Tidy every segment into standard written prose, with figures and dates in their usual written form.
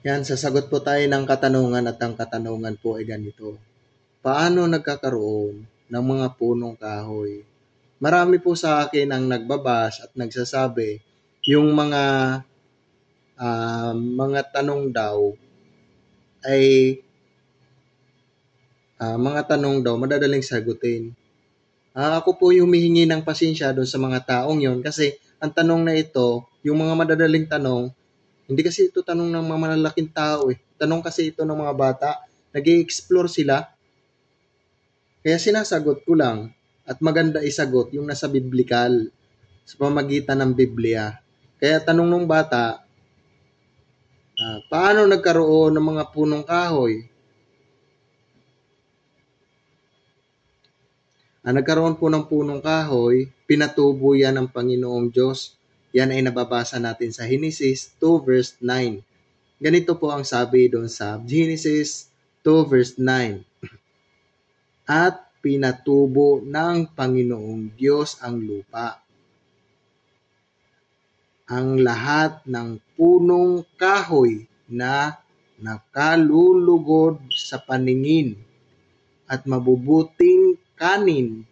Yan, sasagot po tayo ng katanungan at ang katanungan po ay ganito. Paano nagkakaroon ng mga punong kahoy? Marami po sa akin ang nagbabash at nagsasabi yung mga tanong daw ay mga tanong daw madadaling sagutin. Ako po yung humihingi ng pasensya doon sa mga taong yon kasi ang tanong na ito, yung mga madadaling tanong, hindi kasi ito tanong ng mga malalaking tao eh. Tanong kasi ito ng mga bata, nag-i-explore sila. Kaya sinasagot ko lang at maganda isagot yung nasa biblikal sa pamagitan ng Biblia. Kaya tanong ng bata, paano nagkaroon ng mga punong kahoy? Nagkaroon po ng punong kahoy, pinatubo yan ng Panginoong Diyos. Yan ay nababasa natin sa Genesis 2 verse 9. Ganito po ang sabi doon sa Genesis 2 verse 9. At pinatubo ng Panginoong Diyos ang lupa. Ang lahat ng punong kahoy na nakalulugod sa paningin at mabubuting kanin.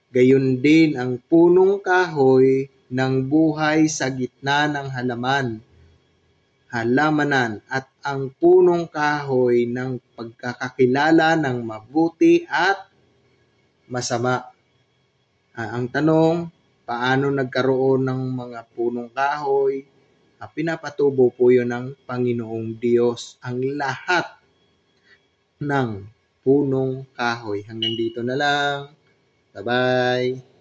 Gayon din ang punong kahoy ng buhay sa gitna ng halamanan at ang punong kahoy ng pagkakakilala ng mabuti at masama. Ang tanong, paano nagkaroon ng mga punong kahoy? Pinapatubo po yun ng Panginoong Diyos ang lahat ng punong kahoy. Hanggang dito na lang. Bye-bye.